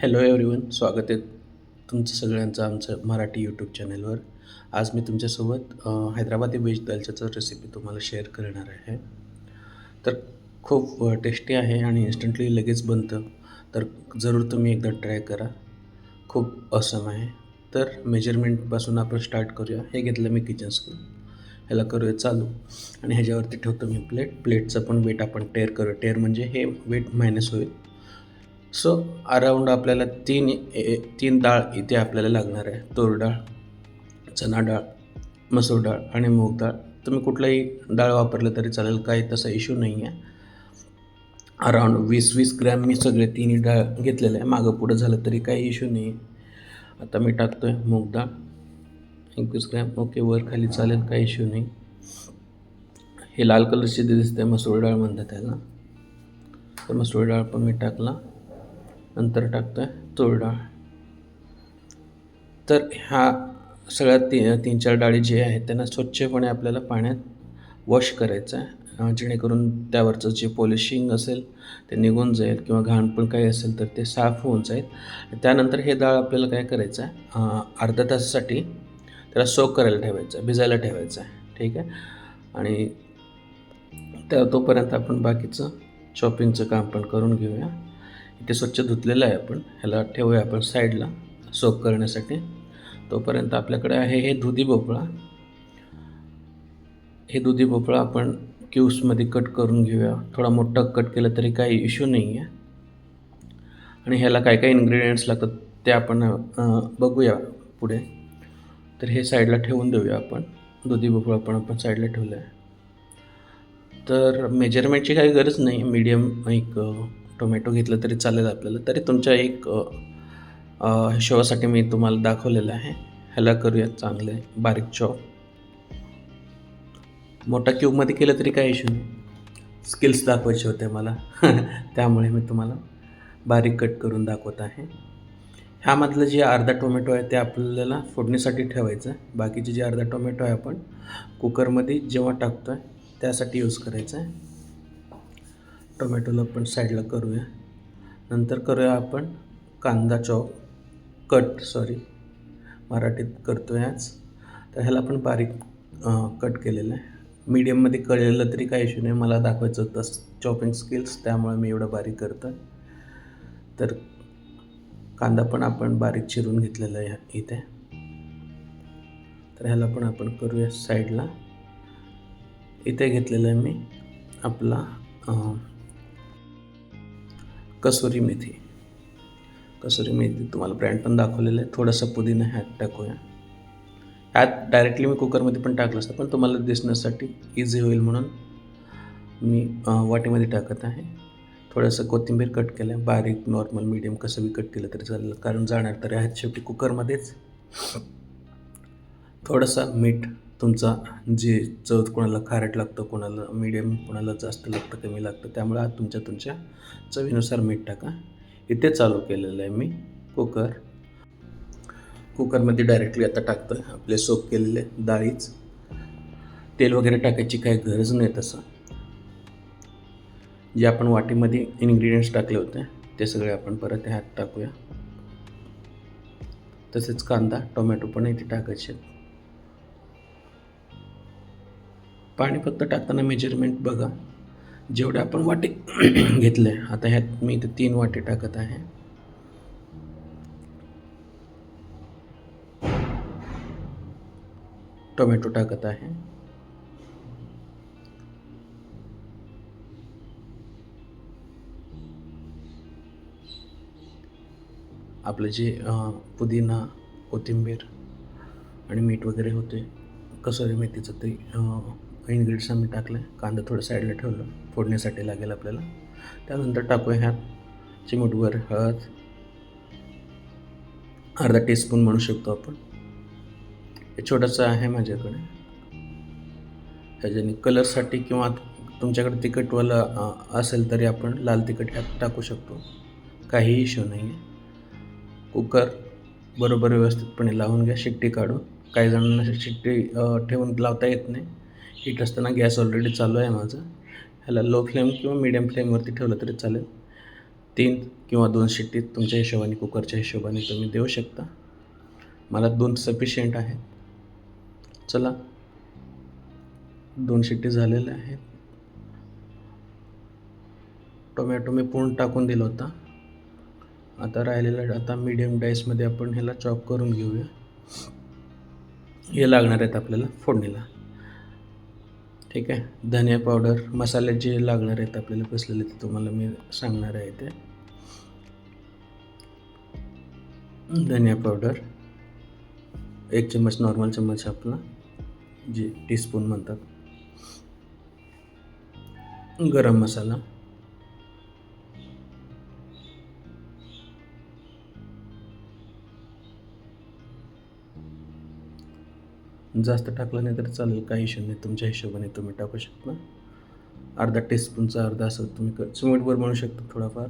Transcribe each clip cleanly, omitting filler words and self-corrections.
Hello everyone, स्वागत आहे तुमचं सगळ्यांचं आमचं मराठी यूट्यूब चॅनलवर. आज मी तुमच्यासोबत हैदराबादी व्हेज दालच्याचं रेसिपी तुम्हाला शेअर करणार आहे. तर खूप टेस्टी आहे आणि इन्स्टंटली लगेच बनतं. तर जरूर तुम्ही एकदा ट्राय करा. खूप ऑसम आहे. तर मेजरमेंटपासून आपण स्टार्ट करूया. हे घेतलं मी किचन स्कूल. ह्याला करूया चालू आणि ह्याच्यावरती ठेवतो मी प्लेटचं पण वेट आपण टेअर करूया. टेअर म्हणजे हे वेट मायनस होईल. सो अराउंड आपल्याला तीन डाळ इथे आपल्याला लागणार आहे. तूर डाळ, चणा डाळ, मसूर डाळ आणि मूग डाळ. तुम्ही कुठलाही डाळ वापरलं तरी चालेल, काही तसा इश्यू नाही आहे. अराउंड 20-20 ग्रॅम मी सगळे तिन्ही डाळ घेतलेलं आहे. मागं पुढं झालं तरी काही इश्यू नाही आहे. आता मी टाकतो आहे मूग डाळ 21 ग्रॅम. ओके, वर खाली चालेल, काही इश्यू नाही. हे लाल कलरची दिसते मसूर डाळ म्हणतात त्याला. तर मसूर डाळ पण मी टाकला. नंतर टाकतो आहे तूर डाळ. तर ह्या सगळ्या तीन चार डाळी जे आहेत त्यांना स्वच्छपणे आपल्याला पाण्यात वॉश करायचं आहे, जेणेकरून त्यावरचं जे पॉलिशिंग असेल ते निघून जाईल किंवा घाण पण काही असेल तर ते साफ होऊन जाईल. त्यानंतर हे डाळ आपल्याला काय करायचं आहे, अर्ध्या तासासाठी त्याला सोक करायला ठेवायचं आहे, भिजायला ठेवायचं आहे. ठीक आहे. आणि तोपर्यंत आपण बाकीचं चॉपिंगचं काम पण करून घेऊया. इथे स्वच्छ धुतलेलं आहे आपण. ह्याला ठेवूया आपण साईडला सोक करण्यासाठी. तोपर्यंत आपल्याकडे आहे हे दुधी भोपळा. हे दुधी भोपळा आपण क्यूब्समध्ये कट करून घेऊया. थोडा मोठा कट केलं तरी काही इश्यू नाही आहे. आणि ह्याला काय काय इन्ग्रेडियंट्स लागतात ते आपण बघूया पुढे. तर हे साईडला ठेवून देऊया आपण. दुधी भोपळा पण आपण साईडला ठेवलं आहे. तर मेजरमेंटची काही गरज नाही. मीडियम एक टोमॅटो घेतलं तरी चालेल आपल्याला. तरी तुमच्या एक हिशोबासाठी मी तुम्हाला दाखवलेलं आहे. ह्याला करूया चांगले बारीक चॉप. मोठा क्यूबमध्ये केलं तरी काही इश्यू नाही. स्किल्स दाखवायचे होते मला त्यामुळे मी तुम्हाला बारीक कट करून दाखवत आहे. ह्यामधलं जे अर्धा टोमॅटो आहे ते आपल्याला फोडणीसाठी ठेवायचं आहे. बाकीचे जे अर्धा टोमॅटो आहे आपण कुकरमध्ये जेव्हा टाकतो आहे त्यासाठी यूज करायचं आहे. टोमॅटोला पण साईडला करूया. नंतर करूया आपण कांदा मराठीत करतो आहे आज. तर ह्याला पण बारीक कट केलेलं आहे. मीडियममध्ये कळलेलं तरी काही इश्यू नाही. मला दाखवायचं होतं चॉपिंग स्किल्स, त्यामुळे मी एवढं बारीक करतो. तर कांदा पण आपण बारीक चिरून घेतलेला आहे इथे. तर ह्याला पण आपण करूया साईडला. इथे घेतलेलं आहे मी आपला कसुरी मेथी तुम्हाला ब्रँड पण दाखवलेलं आहे. थोडंसं पुदिना ह्यात टाकूया. ह्यात डायरेक्टली मी कुकरमध्ये पण टाकलं असतं, पण तुम्हाला दिसण्यासाठी इझी होईल म्हणून मी वाटीमध्ये टाकत आहे. थोडंसं कोथिंबीर कट केलं आहे बारीक, नॉर्मल, मीडियम कसं बी कट केलं तरी चालेल, कारण जाणार तरी आहेत शेवटी कुकरमध्येच. थोडंसं मीठ, तुमचा जे चव, कोणाला खारट लागतं, कोणाला मीडियम, कोणाला जास्त लागतं, कमी लागतं, त्यामुळे तुमच्या चवीनुसार मीठ टाका. इथे चालू केलेलं आहे मी कुकरमध्ये डायरेक्टली आता टाकतो आहे आपले सोप केलेले डाळीच. तेल वगैरे टाकायची काही गरज नाही. तसं जे आपण वाटीमध्ये इन्ग्रेडियंट्स टाकले होते ते सगळे आपण परत ह्यात टाकूया. तसेच कांदा, टोमॅटो पण इथे टाकायचे. पाणी फक्त टाकताना मेजरमेंट बघा, जेवढे आपण वाटी घेतले. आता ह्यात मी इथे 3 वाटी टाकत आहे. टोमॅटो टाकत आहे. आपलं जे पुदिना, कोथिंबीर आणि मीठ वगैरे होते, कसुरी मेथीचं ते इन्ग्रेडियंट्स आम्ही टाकलं. कांदा थोडं साईडला ठेवलं, फोडण्यासाठी लागेल आपल्याला. त्यानंतर टाकूया ह्यात चिमूटभर हळद, अर्धा टीस्पून म्हणू शकतो आपण. हे छोटंसं आहे माझ्याकडे. ह्याच्याने कलरसाठी किंवा तुमच्याकडे तिखटवालं असेल तरी आपण लाल तिखट ह्यात टाकू शकतो, काही इश्यू नाही आहे. कुकर बरोबर व्यवस्थितपणे लावून घ्या, शिट्टी काढून. काही जणांना शिट्टी ठेवून लावता येत नाही. हीट असताना गॅस ऑलरेडी चालू आहे माझा. ह्याला लो फ्लेम किंवा मीडियम फ्लेमवरती ठेवलं तरी चालेल. 3 किंवा 2 शिट्टी तुमच्या हिशोबाने, कुकरच्या हिशोबाने तुम्ही देऊ शकता. मला 2 सफिशियंट आहेत. चला, 2 शिट्टी झालेल्या आहेत. टोमॅटो मी पूर्ण टाकून दिला होता. आता राहिलेलं, आता मीडियम डाईसमध्ये आपण ह्याला चॉप करून घेऊया. हे लागणार आहेत आपल्याला फोडणीला. ठीक आहे. धनिया पावडर, मसाले जे लागणार आहेत आपल्याला कसलेले ते तुम्हाला मी सांगणार आहे. ते धनिया पावडर 1 चम्मच, नॉर्मल चम्मच आपला जे टीस्पून म्हणतात. गरम मसाला, जास्त टाकलं नाही तर चालेल, काही इश्यू नाही. तुमच्या हिशोबाने तुम्ही टाकू शकता. अर्धा टीस्पूनचा अर्धा असं तुम्ही चिमूटभर म्हणू शकता. थोडाफार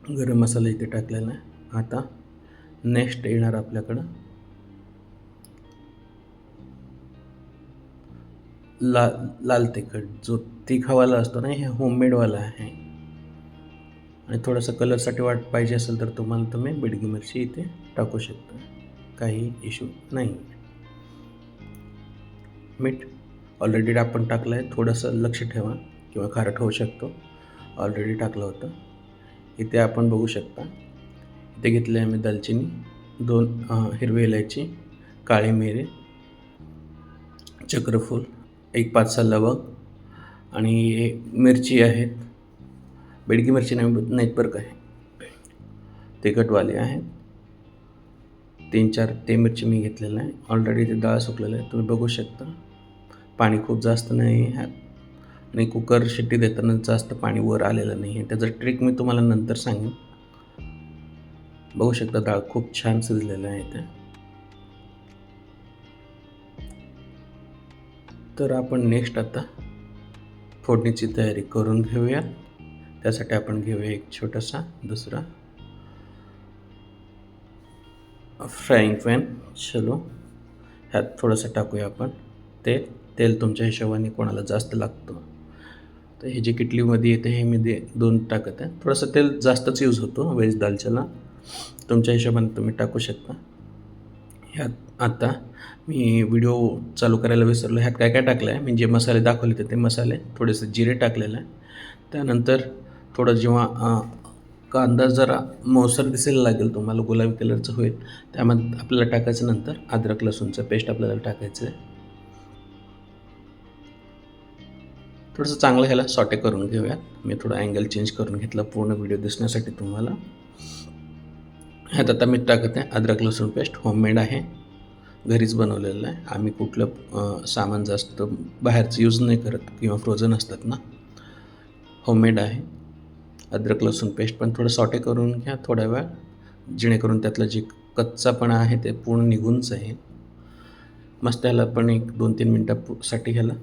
गरम मसाला इथे टाकलेला आहे. आता नेक्स्ट येणार आपल्याकडं लाल तिखट. जो तिखावाला असतो ना, हे होममेडवाला आहे. आणि थोडंसं कलरसाठी वाट पाहिजे असेल तर तुम्ही बेडगी मिरची इथे टाकू शकता, काही इश्यू नाही. मीठ ऑलरेडी आपण टाकलं आहे. थोडंसं लक्ष ठेवा किंवा खारट होऊ शकतो. ऑलरेडी टाकलं होतं. इथे आपण बघू शकता, इथे घेतले आहे मी दालचिनी, 2 हिरवी इलायची, काळी मिरी, चक्रफूल, 1 5-6 लवंग आणि मिरची आहेत. बेडगी मिरची नाहीत बरं काय, तिखटवाली आहेत. 3-4 ते मिरची मी घेतलेलं आहे. ऑलरेडी ते डाळ सुकलेलं आहे, तुम्ही बघू शकता. पाणी खूप जास्त नाही ह्यात आणि कुकर शिट्टी देताना जास्त पाणी वर आलेलं नाही आहे. त्याचं ट्रिक मी तुम्हाला नंतर सांगेन. बघू शकता डाळ खूप छान शिजलेलं आहे ते. तर आपण नेक्स्ट आता फोडणीची तयारी करून घेऊया. त्यासाठी आपण घेऊया एक छोटासा दुसरा फ्राईंग पॅन. चलो, ह्यात थोडंसं टाकूया आपण तेल तुमच्या हिशोबाने कोणाला जास्त लागतं. तर हे जे किटलीमध्ये येते हे मी 2 टाकत आहे. थोडंसं तेल जास्तच यूज होतो व्हेज दालच्याला, तुमच्या हिशोबाने तुम्ही टाकू शकता. ह्यात आता मी व्हिडिओ चालू करायला विसरलो. ह्यात काय काय टाकलं आहे, मी जे मसाले दाखवले ते मसाले, थोडेसे जिरे टाकलेलं आहे. त्यानंतर थोडं जेव्हा कांदा जरा मऊसर दिसायला लागेल तुम्हाला, गुलाबी कलरचं होईल, त्यामध्ये आपल्याला टाकायचं नंतर अद्रक लसूणचं पेस्ट आपल्याला टाकायचं आहे. थोडंसं चांगलं ह्याला सॉटे करून घेऊयात. मी थोडं अँगल चेंज करून घेतला पूर्ण व्हिडिओ दिसण्यासाठी तुम्हाला. ह्यात आता मी टाकत आहे अद्रक लसूण पेस्ट. होममेड आहे, घरीच बनवलेलं आहे. आम्ही कुठलं सामान जास्त बाहेरचं यूज नाही करत किंवा फ्रोझन असतात ना, होममेड आहे. अद्रक लसूण पेस्ट पण थोडं सॉटे करून घ्या थोडा वेळ, जेणेकरून त्यातलं जे कच्चापणा आहे ते पूर्ण निघून जाईल. मस्त ह्याला पण 1-2-3 मिनटासाठी ह्याला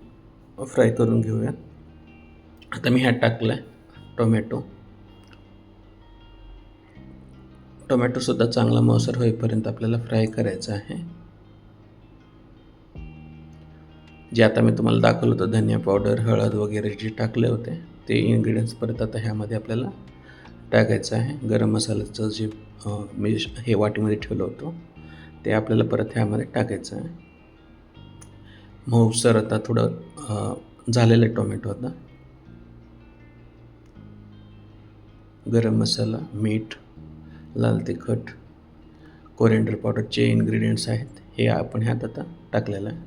फ्राय करून घेऊया. आता मी ह्यात टाकलं आहे टोमॅटोसुद्धा चांगला मऊसर होईपर्यंत आपल्याला फ्राय करायचं आहे. जे आता मी तुम्हाला दाखवलं होतं, धनिया पावडर, हळद वगैरे जे टाकले होते ते इन्ग्रेडियंट्स परत आता ह्यामध्ये आपल्याला टाकायचं आहे. गरम मसाल्याचं जे मी हे वाटीमध्ये ठेवलं होतं ते आपल्याला परत ह्यामध्ये टाकायचं आहे. मऊसर आता थोडं झालेलं आहे टोमॅटो. आता गरम मसाला, मीठ, लाल तिखट, कोरिएंडर पावडरचे इन्ग्रेडियंट्स आहेत, हे आपण ह्यात आता टाकलेलं आहे.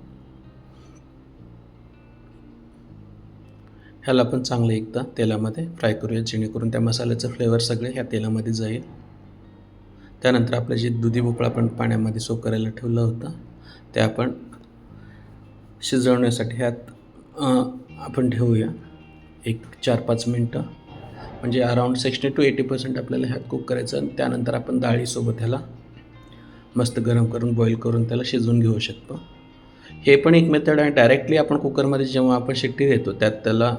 ह्याला पण चांगलं एकदा तेलामध्ये फ्राय करूया, जेणेकरून त्या मसाल्याचं फ्लेवर सगळे ह्या तेलामध्ये जाईल. त्यानंतर आपलं जे दुधी भोपळा आपण पाण्यामध्ये सोक करायला ठेवलं होतं ते आपण शिजवण्यासाठी ह्यात आपण ठेवूया 4-5 मिनटं. म्हणजे अराऊंड 60 to 80% आपल्याला ह्यात कुक करायचं. आणि त्यानंतर आपण डाळीसोबत ह्याला मस्त गरम करून बॉईल करून त्याला शिजवून घेऊ शकतो. हे पण एक मेथड आहे. डायरेक्टली आपण कुकरमध्ये जेव्हा आपण शिट्टी देतो त्यात त्याला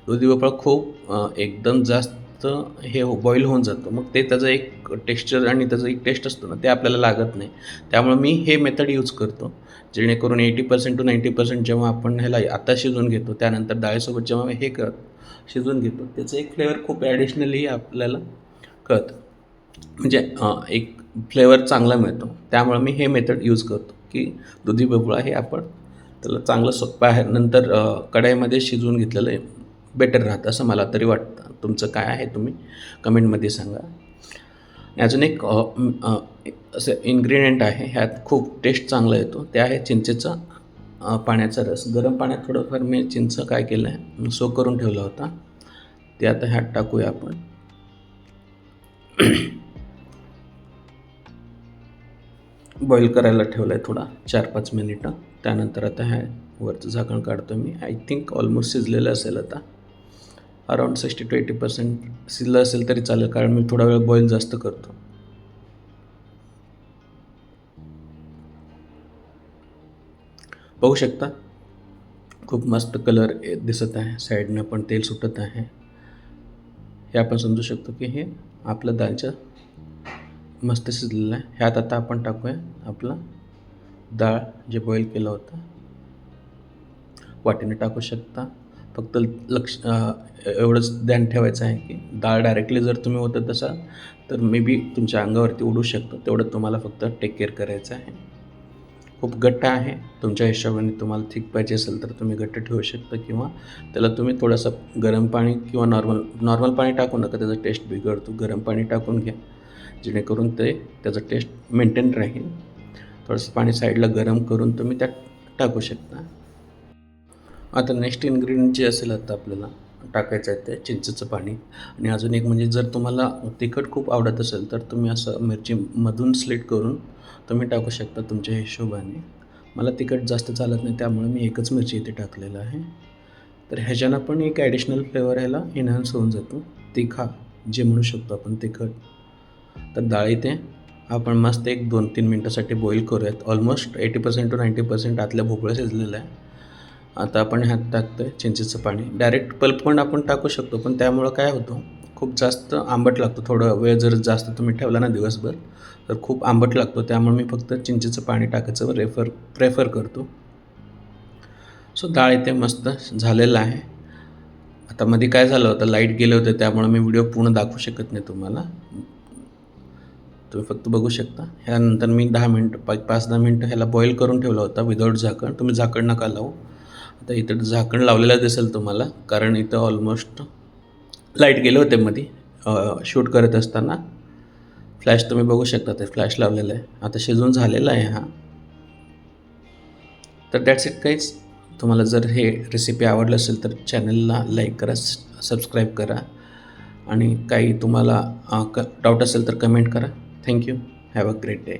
दुधी भोपळा खूप एकदम जास्त हे बॉईल होऊन जातो, मग ते त्याचं एक टेक्स्चर आणि त्याचं एक टेस्ट असतो ना, ते आपल्याला लागत नाही. त्यामुळे मी हे मेथड यूज करतो, जेणेकरून 80% to 90% जेव्हा आपण ह्याला आता शिजवून घेतो त्यानंतर डाळीसोबत जेव्हा हे शिजवून घेतो त्याचं एक फ्लेवर खूप ॲडिशनली आपल्याला कळतं. म्हणजे एक फ्लेवर चांगला मिळतो. त्यामुळे मी हे मेथड यूज करतो की दुधी भोपळा हे आपण त्याला चांगलं बाहेर नंतर कढईमध्ये शिजवून घेतलेलं आहे बेटर राहतं असं मला तरी वाटतं. तुमचं काय आहे तुम्ही कमेंटमध्ये सांगा. अजून एक असं इन्ग्रेडियंट आहे ह्यात खूप टेस्ट चांगला येतो ते आहे चिंचेचा पाण्याचा रस. गरम पाण्यात थोडंफार मी चिंच काय केलं आहे सोक करून ठेवला होता ते आता ह्यात टाकूया आपण. बॉईल करायला ठेवलं आहे थोडा 4-5 मिनिटं. त्यानंतर आता ह्या वरचं झाकण काढतो मी. आय थिंक ऑलमोस्ट शिजलेलं असेल आता. अराउंड 60 to 80% शिजलं असेल तरी चालेल कारण मी थोडा वेळ बॉईल जास्त करतो. बघू शकता खूप मस्त कलर दिसत आहे. साईडनं पण तेल सुटत आहे. हे आपण समजू शकतो की हे आपलं दालचं मस्त शिजलेलं आहे. ह्यात आता आपण टाकूया आपलं डाळ जे बॉईल केलं होतं. वाटीने टाकू शकता. फक्त एवढंच ध्यान ठेवायचं आहे की डाळ डायरेक्टली जर तुम्ही होतं तसा तर मे बी तुमच्या अंगावरती उडू शकतो. तेवढं तुम्हाला फक्त टेक केअर करायचं आहे. खूप घट्ट आहे. तुमच्या हिशोबाने तुम्हाला थिक पाहिजे असेल तर तुम्ही घट्ट ठेवू शकता किंवा त्याला तुम्ही थोडंसं गरम पाणी किंवा नॉर्मल पाणी टाकू नका. त्याचा टेस्ट बिघडतो. गरम पाणी टाकून घ्या जेणेकरून त्याचं टेस्ट मेंटेन राहील. थोडंसं पाणी साईडला गरम करून तुम्ही त्यात टाकू शकता. आता नेक्स्ट इन्ग्रेडियंट जे असेल आता आपल्याला टाकायचं आहे ते चिंचेचं पाणी. आणि अजून एक म्हणजे जर तुम्हाला तिखट खूप आवडत असेल तर तुम्ही असं मिरचीमधून स्लिट करून तुम्ही टाकू शकता तुमच्या हिशोबाने. मला तिखट जास्त चालत नाही त्यामुळे मी एकच मिरची इथे टाकलेलं आहे. तर ह्याच्यानं पण एक ॲडिशनल फ्लेवर ह्याला एनहान्स होऊन जातो. तिखा जे म्हणू शकतो आपण तिखट. तर डाळ इथे आपण मस्त एक 2-3 मिनटासाठी बॉईल करूयात. ऑलमोस्ट 80% to 90% आतल्या भोपळा शिजलेला आहे. आता आपण ह्यात टाकतो आहे चिंचेचं पाणी. डायरेक्ट पल्प पण आपण टाकू शकतो पण त्यामुळं काय होतं खूप जास्त आंबट लागतो. थोडा वेळ जर जास्त तुम्ही ठेवला ना दिवसभर तर खूप आंबट लागतो. त्यामुळे मी फक्त चिंचेचं पाणी टाकायचं प्रेफर करतो. सो डाळ इथे मस्त झालेलं आहे. आता मध्ये काय झालं होतं लाईट गेलं होतं त्यामुळे मी व्हिडिओ पूर्ण दाखवू शकत नाही तुम्हाला. तुम्ही फक्त बघू शकता. ह्यानंतर मी 5-10 मिनटं ह्याला बॉईल करून ठेवला होता विदाऊट झाकण. तुम्ही झाकण नका लावू. आता इथं झाकण लावलेलं दिसेल तुम्हाला कारण इथं ऑलमोस्ट लाईट गेले होते मध्ये शूट करत असताना. फ्लॅश तुम्ही बघू शकता ते फ्लॅश लावलेलं आहे. आता शिजून झालेला आहे हा. तर दॅट्स इट गाईज. तुम्हाला जर हे रेसिपी आवडलं असेल तर चॅनलला लाईक करा, सबस्क्राईब करा आणि काही तुम्हाला डाऊट असेल तर कमेंट करा. Thank you. Have a great day.